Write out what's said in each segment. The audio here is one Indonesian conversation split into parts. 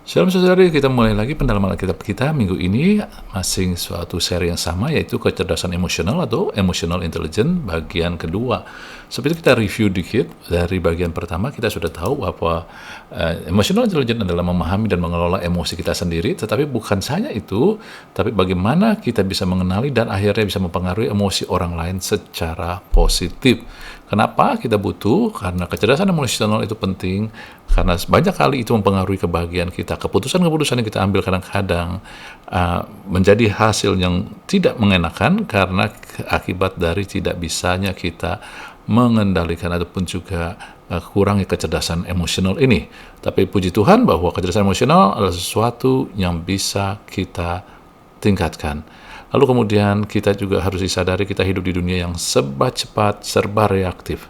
Shalom saudari, kita mulai lagi pendalaman Alkitab kita minggu ini, masing suatu seri yang sama, yaitu kecerdasan emosional atau emotional intelligence bagian kedua. Seperti kita review dikit, dari bagian pertama kita sudah tahu bahwa emotional intelligence adalah memahami dan mengelola emosi kita sendiri, tetapi bukan saja itu, tapi bagaimana kita bisa mengenali dan akhirnya bisa mempengaruhi emosi orang lain secara positif. Kenapa kita butuh? Karena kecerdasan emosional itu penting, karena banyak kali itu mempengaruhi kebahagiaan kita. Keputusan-keputusan yang kita ambil kadang-kadang menjadi hasil yang tidak mengenakan karena akibat dari tidak bisanya kita mengendalikan ataupun juga kurangnya kecerdasan emosional ini. Tapi puji Tuhan bahwa kecerdasan emosional adalah sesuatu yang bisa kita tingkatkan. Lalu kemudian kita juga harus disadari kita hidup di dunia yang serba cepat, serba reaktif.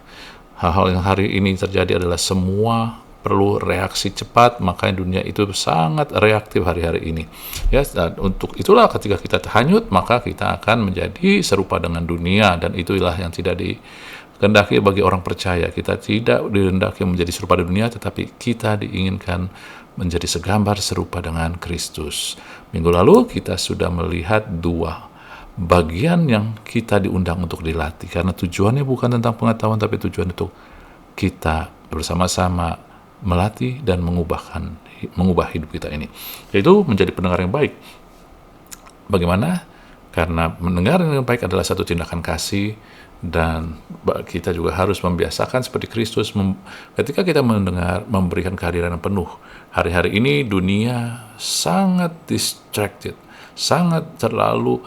Hal-hal yang hari ini terjadi adalah semua perlu reaksi cepat, makanya dunia itu sangat reaktif hari-hari ini. Ya, dan untuk itulah ketika kita terhanyut, maka kita akan menjadi serupa dengan dunia, dan itulah yang tidak dikehendaki bagi orang percaya. Kita tidak dikehendaki menjadi serupa dunia, tetapi kita diinginkan menjadi segambar serupa dengan Kristus. Minggu lalu kita sudah melihat dua bagian yang kita diundang untuk dilatih, karena tujuannya bukan tentang pengetahuan, tapi tujuan itu kita bersama-sama melatih dan mengubah hidup kita ini, yaitu menjadi pendengar yang baik. Bagaimana? Karena mendengar yang baik adalah satu tindakan kasih, dan kita juga harus membiasakan seperti Kristus ketika kita mendengar, memberikan kehadiran yang penuh. Hari-hari ini dunia sangat distracted, sangat terlalu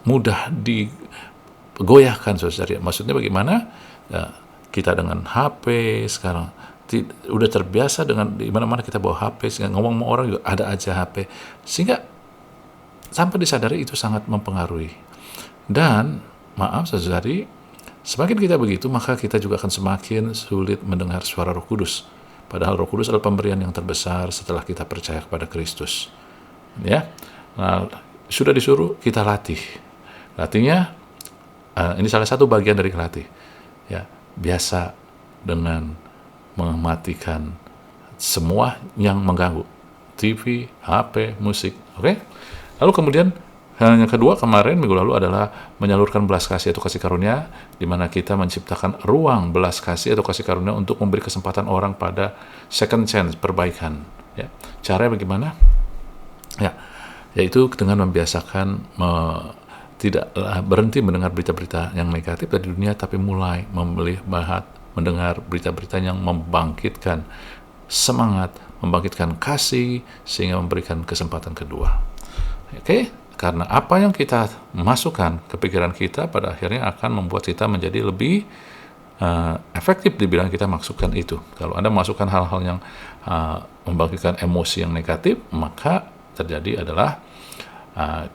mudah digoyahkan, saudara. Maksudnya bagaimana? Kita dengan HP sekarang udah terbiasa dengan di mana-mana kita bawa HP, sehingga ngomong sama orang juga ada aja HP, sehingga sampai disadari itu sangat mempengaruhi. Dan maaf saudari, semakin kita begitu, maka kita juga akan semakin sulit mendengar suara Roh Kudus. Padahal Roh Kudus adalah pemberian yang terbesar setelah kita percaya kepada Kristus. Ya, nah, sudah disuruh kita latih. Latihnya, ini salah satu bagian dari latih. Ya, biasa dengan mematikan semua yang mengganggu, TV, HP, musik. Oke? Lalu kemudian yang kedua kemarin minggu lalu adalah menyalurkan belas kasih atau kasih karunia, di mana kita menciptakan ruang belas kasih atau kasih karunia untuk memberi kesempatan orang pada second chance, perbaikan. Ya. Caranya bagaimana? Ya, yaitu dengan membiasakan tidak berhenti mendengar berita-berita yang negatif dari dunia, tapi mulai mendengar berita-berita yang membangkitkan semangat, membangkitkan kasih, sehingga memberikan kesempatan kedua. Oke? Karena apa yang kita masukkan ke pikiran kita pada akhirnya akan membuat kita menjadi lebih efektif dibilang kita masukkan itu. Kalau Anda masukkan hal-hal yang membangkitkan emosi yang negatif, maka terjadi adalah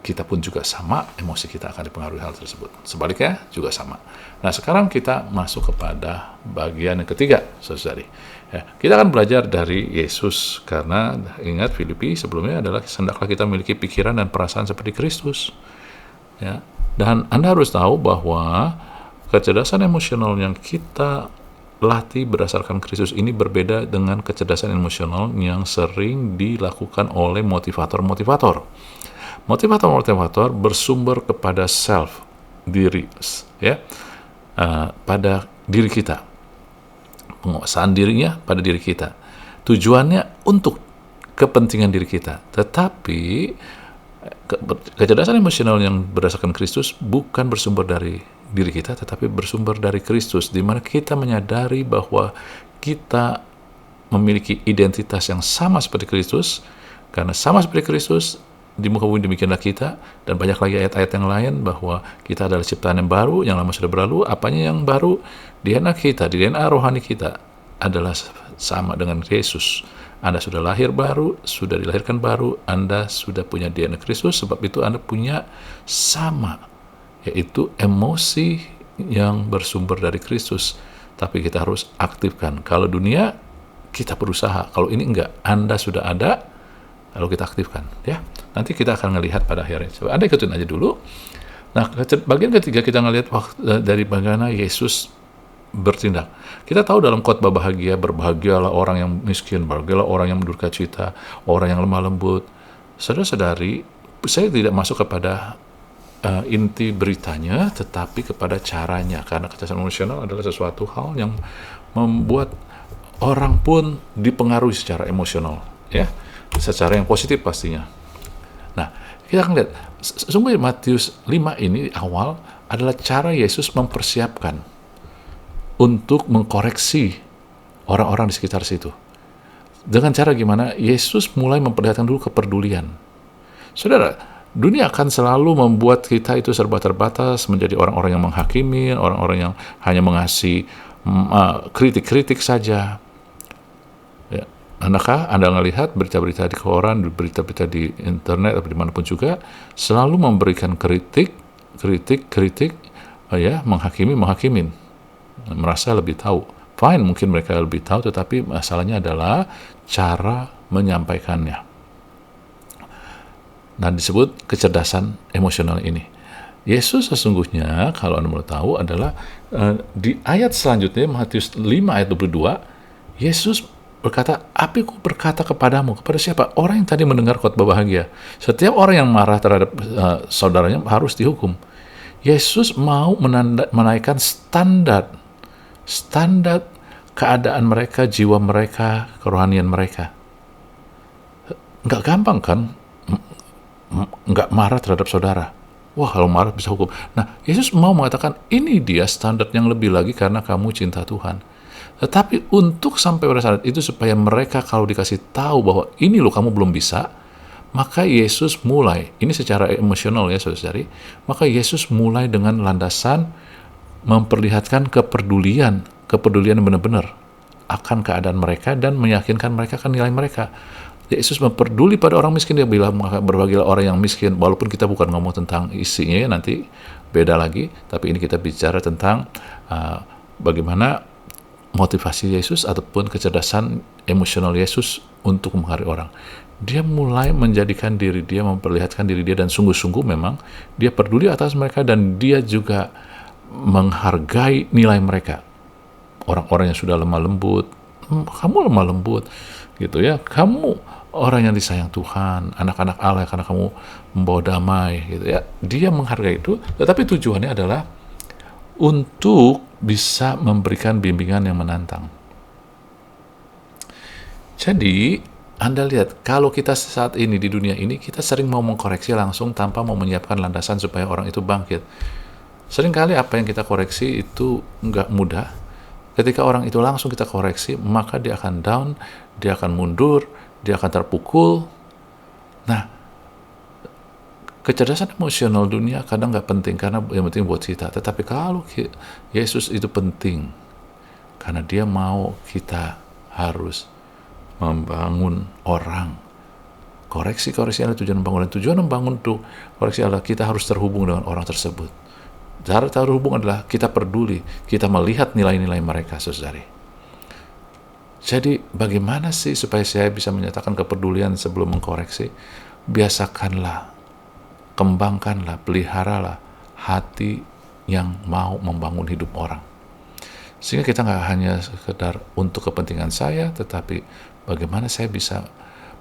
kita pun juga sama, emosi kita akan dipengaruhi hal tersebut. Sebaliknya juga sama. Nah, sekarang kita masuk kepada bagian yang ketiga, saudari. Ya, kita akan belajar dari Yesus, karena ingat Filipi sebelumnya adalah hendaklah kita memiliki pikiran dan perasaan seperti Kristus. Ya, dan Anda harus tahu bahwa kecerdasan emosional yang kita latih berdasarkan Kristus ini berbeda dengan kecerdasan emosional yang sering dilakukan oleh motivator-motivator. Motivator-motivator bersumber kepada self, diri, ya, pada diri kita, penguasaan dirinya pada diri kita, tujuannya untuk kepentingan diri kita. Tetapi kecerdasan emosional yang berdasarkan Kristus bukan bersumber dari diri kita, tetapi bersumber dari Kristus, di mana kita menyadari bahwa kita memiliki identitas yang sama seperti Kristus. Karena sama seperti Kristus, di muka bumi demikianlah kita, dan banyak lagi ayat-ayat yang lain bahwa kita adalah ciptaan yang baru, yang lama sudah berlalu. Apanya yang baru? DNA kita, DNA rohani kita adalah sama dengan Yesus. Anda sudah lahir baru, sudah dilahirkan baru, Anda sudah punya DNA Kristus, sebab itu Anda punya sama, yaitu emosi yang bersumber dari Kristus. Tapi kita harus aktifkan. Kalau dunia, kita berusaha. Kalau ini enggak, Anda sudah ada, lalu kita aktifkan, ya. Nanti kita akan melihat pada akhirnya. Coba Anda ikutin aja dulu. Nah, bagian ketiga kita ngelihat dari bagaimana Yesus bertindak. Kita tahu dalam khotbah bahagia, berbahagialah orang yang miskin, berbahagialah orang yang berduka cita, orang yang lemah lembut. Saudara-saudari, saya tidak masuk kepada inti beritanya, tetapi kepada caranya, karena kecerdasan emosional adalah sesuatu hal yang membuat orang pun dipengaruhi secara emosional, ya, secara yang positif pastinya. Nah, kita akan lihat, sungguh Matius 5 ini awal adalah cara Yesus mempersiapkan untuk mengkoreksi orang-orang di sekitar situ. Dengan cara gimana? Yesus mulai memperlihatkan dulu kepedulian. Saudara, dunia akan selalu membuat kita itu serba terbatas, menjadi orang-orang yang menghakimi, orang-orang yang hanya mengasih kritik-kritik saja. Ya. Adakah Anda melihat berita-berita di koran, berita-berita di internet, atau dimanapun juga, selalu memberikan kritik, ya, menghakimin, merasa lebih tahu. Fine, mungkin mereka lebih tahu, tetapi masalahnya adalah cara menyampaikannya. Nah, disebut kecerdasan emosional ini. Yesus sesungguhnya, kalau Anda mau tahu, adalah di ayat selanjutnya, Matius 5 ayat 22, Yesus berkata, "Aku berkata kepadamu," kepada siapa? Orang yang tadi mendengar khotbah bahagia. Setiap orang yang marah terhadap saudaranya harus dihukum. Yesus mau menaikkan standar keadaan mereka, jiwa mereka, kerohanian mereka. Nggak gampang kan? Nggak marah terhadap saudara. Wah, kalau marah bisa hukum. Nah, Yesus mau mengatakan, ini dia standar yang lebih lagi karena kamu cinta Tuhan. Tetapi untuk sampai pada saat itu, supaya mereka kalau dikasih tahu bahwa ini loh kamu belum bisa, maka Yesus mulai, ini secara emosional ya saudari, maka Yesus mulai dengan landasan memperlihatkan kepedulian yang benar-benar akan keadaan mereka dan meyakinkan mereka akan nilai mereka. Yesus memperduli pada orang miskin, dia bilang berbahagialah orang yang miskin, walaupun kita bukan ngomong tentang isinya ya, nanti beda lagi, tapi ini kita bicara tentang bagaimana motivasi Yesus ataupun kecerdasan emosional Yesus untuk menghargai orang. Dia mulai menjadikan diri dia, memperlihatkan diri dia, dan sungguh-sungguh memang dia peduli atas mereka, dan dia juga menghargai nilai mereka. Orang-orang yang sudah lemah lembut, kamu lemah lembut, gitu ya, kamu orang yang disayang Tuhan, anak-anak Allah, karena kamu membawa damai, gitu ya. Dia menghargai itu, tetapi tujuannya adalah untuk bisa memberikan bimbingan yang menantang. Jadi, Anda lihat, kalau kita saat ini di dunia ini, kita sering mau mengkoreksi langsung tanpa mau menyiapkan landasan supaya orang itu bangkit. Seringkali apa yang kita koreksi itu nggak mudah. Ketika orang itu langsung kita koreksi, maka dia akan down, dia akan mundur, dia akan terpukul. Nah, kecerdasan emosional dunia kadang nggak penting, karena yang penting buat kita. Tetapi kalau Yesus itu penting, karena dia mau kita harus membangun orang. Koreksi adalah tujuan membangun. Dan tujuan membangun itu, koreksi adalah kita harus terhubung dengan orang tersebut. Cara terhubung adalah kita peduli, kita melihat nilai-nilai mereka, saudari. Jadi bagaimana sih supaya saya bisa menyatakan kepedulian sebelum mengkoreksi? Biasakanlah, kembangkanlah, peliharalah hati yang mau membangun hidup orang. Sehingga kita nggak hanya sekedar untuk kepentingan saya, tetapi bagaimana saya bisa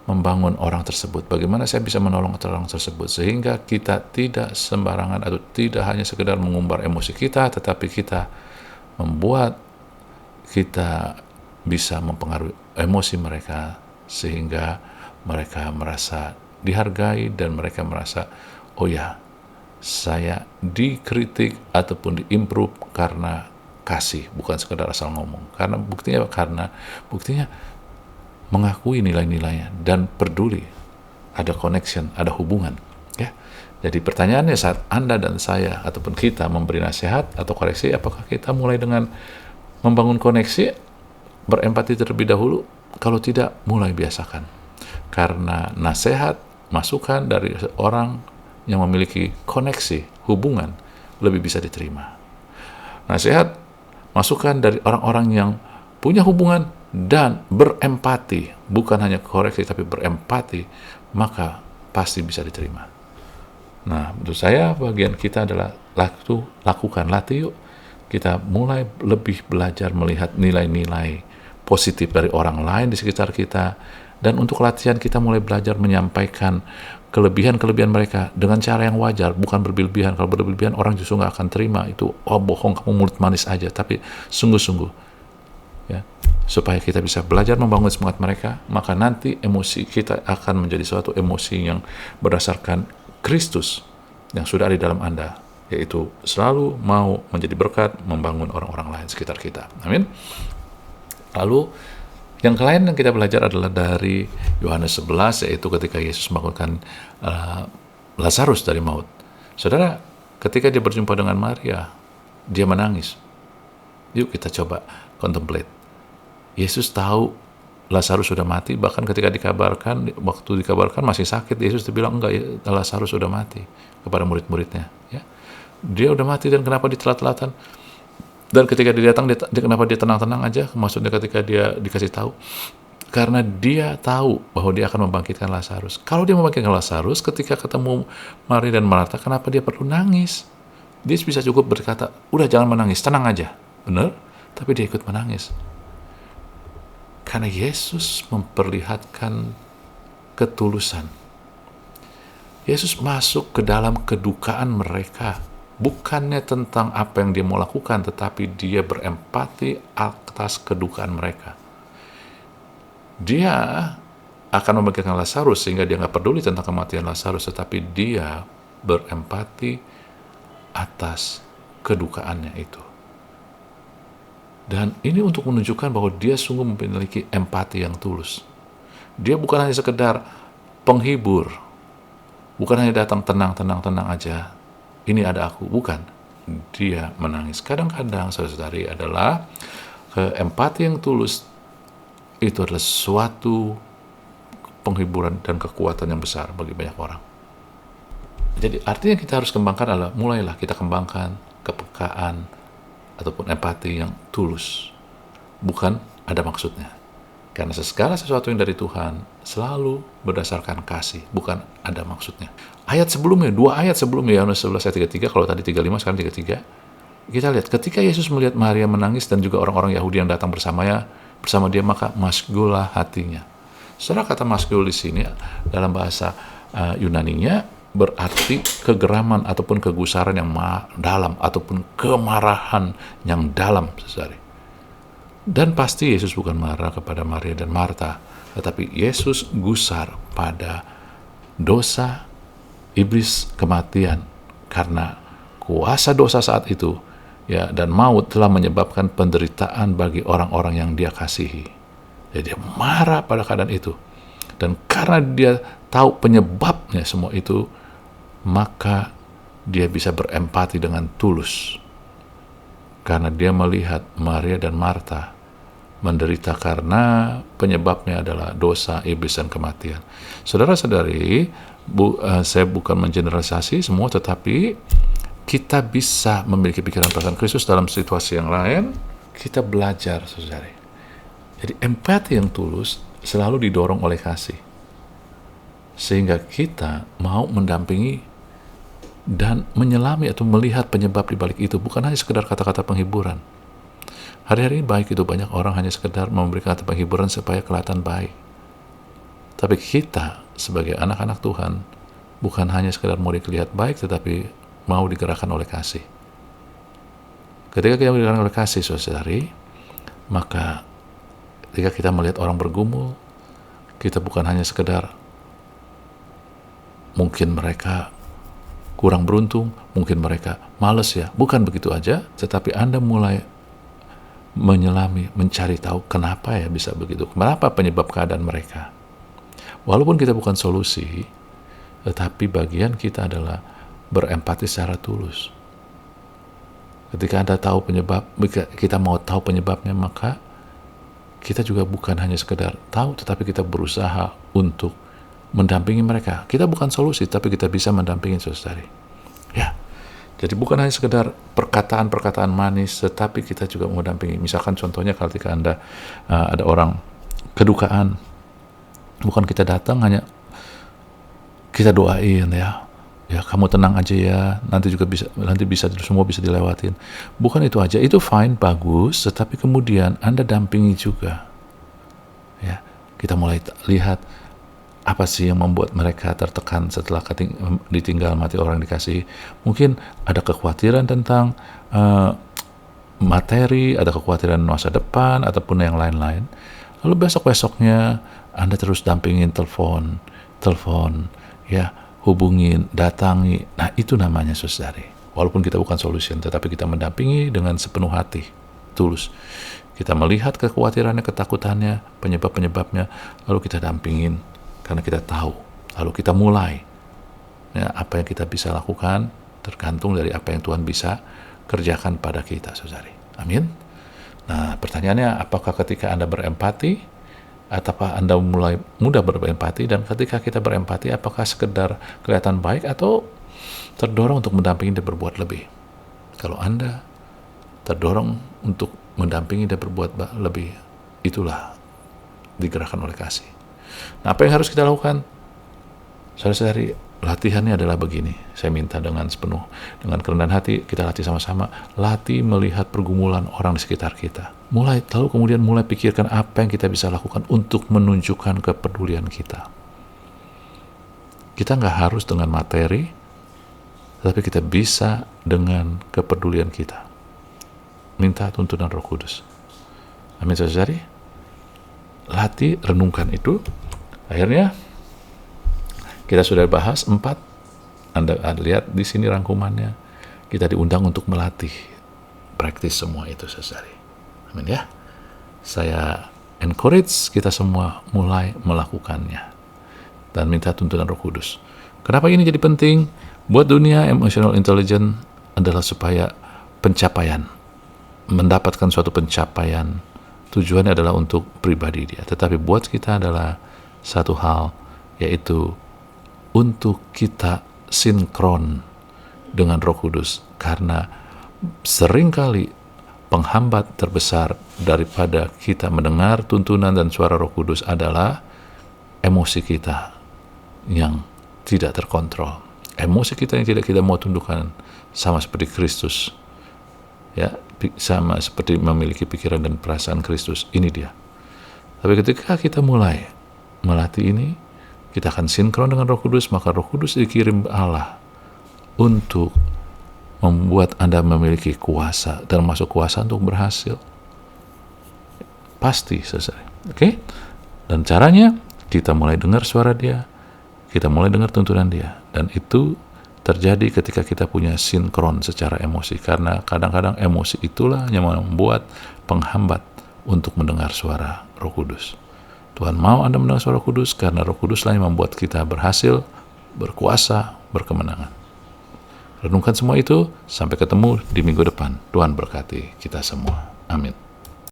membangun orang tersebut, bagaimana saya bisa menolong orang tersebut, sehingga kita tidak sembarangan atau tidak hanya sekedar mengumbar emosi kita, tetapi kita membuat kita bisa mempengaruhi emosi mereka, sehingga mereka merasa dihargai dan mereka merasa, oh ya, saya dikritik ataupun diimprove karena kasih, bukan sekedar asal ngomong. Karena buktinya mengakui nilai-nilainya dan peduli, ada connection, ada hubungan, ya. Jadi pertanyaannya, saat Anda dan saya ataupun kita memberi nasihat atau koreksi, apakah kita mulai dengan membangun koneksi, berempati terlebih dahulu? Kalau tidak, mulai biasakan. Karena nasihat, masukan dari orang yang memiliki koneksi, hubungan, lebih bisa diterima. Nasihat, masukan dari orang-orang yang punya hubungan dan berempati, bukan hanya koreksi tapi berempati, maka pasti bisa diterima. Nah, menurut saya bagian kita adalah latih yuk kita mulai lebih belajar melihat nilai-nilai positif dari orang lain di sekitar kita, dan untuk latihan kita mulai belajar menyampaikan kelebihan-kelebihan mereka dengan cara yang wajar, bukan berlebihan. Kalau berlebihan orang justru nggak akan terima itu, oh bohong, kamu mulut manis aja. Tapi sungguh-sungguh, ya, supaya kita bisa belajar membangun semangat mereka, maka nanti emosi kita akan menjadi suatu emosi yang berdasarkan Kristus yang sudah ada di dalam Anda, yaitu selalu mau menjadi berkat, membangun orang-orang lain sekitar kita. Amin. Lalu yang lain yang kita belajar adalah dari Yohanes 11, yaitu ketika Yesus membangunkan Lazarus dari maut. Saudara, ketika dia berjumpa dengan Maria, dia menangis. Yuk kita coba contemplate. Yesus tahu Lazarus sudah mati, bahkan ketika waktu dikabarkan masih sakit, Yesus bilang enggak, Lazarus sudah mati kepada murid-muridnya. Ya. Dia udah mati, dan kenapa ditelat-telatan? Dan ketika dia datang, kenapa dia tenang-tenang aja? Maksudnya ketika dia dikasih tahu, karena dia tahu bahwa dia akan membangkitkan Lazarus. Kalau dia membangkitkan Lazarus, ketika ketemu Maria dan Marta, kenapa dia perlu nangis? Dia bisa cukup berkata, udah jangan menangis, tenang aja. Benar? Tapi dia ikut menangis. Karena Yesus memperlihatkan ketulusan. Yesus masuk ke dalam kedukaan mereka. Bukannya tentang apa yang dia mau lakukan, tetapi dia berempati atas kedukaan mereka. Dia akan membangkitkan Lazarus, sehingga dia nggak peduli tentang kematian Lazarus, tetapi dia berempati atas kedukaannya itu. Dan ini untuk menunjukkan bahwa dia sungguh memiliki empati yang tulus. Dia bukan hanya sekedar penghibur, bukan hanya datang tenang aja, ini ada aku, bukan. Dia menangis. Kadang-kadang, saudara-saudari, adalah empati yang tulus itu adalah suatu penghiburan dan kekuatan yang besar bagi banyak orang. Jadi artinya kita harus kembangkan adalah, mulailah kita kembangkan kepekaan ataupun empati yang tulus, bukan ada maksudnya. Karena segala sesuatu yang dari Tuhan selalu berdasarkan kasih, bukan ada maksudnya. Dua ayat sebelumnya, Yohanes 11 ayat 33, kalau tadi 35, sekarang 33, kita lihat, ketika Yesus melihat Maria menangis dan juga orang-orang Yahudi yang datang bersama dia, maka masgullah hatinya. Setelah kata masgul di sini, dalam bahasa Yunaninya, berarti kegeraman ataupun kegusaran yang dalam, ataupun kemarahan yang dalam, saudari. Dan pasti Yesus bukan marah kepada Maria dan Marta, tetapi Yesus gusar pada dosa iblis kematian, karena kuasa dosa saat itu, ya, dan maut telah menyebabkan penderitaan bagi orang-orang yang dia kasihi. Jadi dia marah pada keadaan itu, dan karena dia tahu penyebabnya semua itu, maka dia bisa berempati dengan tulus, karena dia melihat Maria dan Marta menderita karena penyebabnya adalah dosa, iblis, dan kematian. Saudara-saudari, saya bukan mengeneralisasi semua, tetapi kita bisa memiliki pikiran perasaan Kristus dalam situasi yang lain. Kita belajar, saudari. Jadi empati yang tulus selalu didorong oleh kasih, sehingga kita mau mendampingi dan menyelami atau melihat penyebab di balik itu, bukan hanya sekedar kata-kata penghiburan. Hari-hari ini baik itu banyak orang hanya sekedar memberikan kata penghiburan supaya kelihatan baik. Tapi kita sebagai anak-anak Tuhan bukan hanya sekedar mau dilihat baik, tetapi mau digerakkan oleh kasih. Ketika kita digerakkan oleh kasih, saudari, maka ketika kita melihat orang bergumul, kita bukan hanya sekedar mungkin mereka kurang beruntung, mungkin mereka malas ya, bukan begitu aja, tetapi Anda mulai menyelami, mencari tahu kenapa ya bisa begitu, kenapa penyebab keadaan mereka. Walaupun kita bukan solusi, tetapi bagian kita adalah berempati secara tulus. Ketika Anda tahu penyebab, kita mau tahu penyebabnya, maka kita juga bukan hanya sekedar tahu, tetapi kita berusaha untuk mendampingi mereka. Kita bukan solusi, tapi kita bisa mendampingi, saudari. Ya, jadi bukan hanya sekedar perkataan-perkataan manis, tetapi kita juga mendampingi. Misalkan contohnya ketika Anda ada orang kedukaan, bukan kita datang hanya kita doain ya, Ya kamu tenang aja ya, nanti bisa semua bisa dilewatin. Bukan itu aja, itu fine, bagus, tetapi kemudian Anda dampingi juga. Ya, kita mulai lihat apa sih yang membuat mereka tertekan setelah ditinggal mati orang dikasih. Mungkin ada kekhawatiran tentang materi, ada kekhawatiran masa depan, ataupun yang lain-lain. Lalu besok-besoknya Anda terus dampingin, telepon, ya, hubungin, datangi. Nah, itu namanya saudari. Walaupun kita bukan solution, tetapi kita mendampingi dengan sepenuh hati, tulus. Kita melihat kekhawatirannya, ketakutannya, penyebab-penyebabnya, lalu kita dampingin karena kita tahu. Lalu kita mulai. Ya, apa yang kita bisa lakukan tergantung dari apa yang Tuhan bisa kerjakan pada kita, saudari. Amin. Nah, pertanyaannya, apakah ketika Anda berempati, ataukah Anda mulai mudah berempati, dan ketika kita berempati, apakah sekedar kelihatan baik atau terdorong untuk mendampingi dan berbuat lebih? Kalau Anda terdorong untuk mendampingi dan berbuat lebih, itulah digerakkan oleh kasih. Nah, apa yang harus kita lakukan? Saudara-saudari, latihannya adalah begini. Saya minta dengan kerendahan hati, kita latih sama-sama. Latih melihat pergumulan orang di sekitar kita. Lalu kemudian mulai pikirkan apa yang kita bisa lakukan untuk menunjukkan kepedulian kita. Kita nggak harus dengan materi, tapi kita bisa dengan kepedulian kita. Minta tuntunan Roh Kudus. Amin, saudari. Latih, renungkan itu. Akhirnya kita sudah bahas 4. Anda lihat di sini rangkumannya. Kita diundang untuk melatih, praktis semua itu, saudari. Amin ya. Saya encourage kita semua mulai melakukannya dan minta tuntunan Roh Kudus. Kenapa ini jadi penting? Buat dunia, emotional intelligence adalah supaya mendapatkan suatu pencapaian, tujuannya adalah untuk pribadi dia. Tetapi buat kita adalah satu hal, yaitu untuk kita sinkron dengan Roh Kudus, karena seringkali penghambat terbesar daripada kita mendengar tuntunan dan suara Roh Kudus adalah emosi kita yang tidak terkontrol, emosi kita yang tidak kita mau tundukkan, sama seperti Kristus, ya, sama seperti memiliki pikiran dan perasaan Kristus. Ini dia. Tapi ketika kita mulai melatih ini, kita akan sinkron dengan Roh Kudus, maka Roh Kudus dikirim Allah untuk membuat Anda memiliki kuasa, dan masuk kuasa untuk berhasil. Pasti, saudara. Oke? Dan caranya, kita mulai dengar suara Dia, kita mulai dengar tuntunan Dia, dan itu terjadi ketika kita punya sinkron secara emosi, karena kadang-kadang emosi itulah yang membuat penghambat untuk mendengar suara Roh Kudus. Tuhan mau Anda mendengar suara Roh Kudus, karena Roh Kudus lah yang membuat kita berhasil, berkuasa, berkemenangan. Renungkan semua itu. Sampai ketemu di minggu depan. Tuhan berkati kita semua. Amin.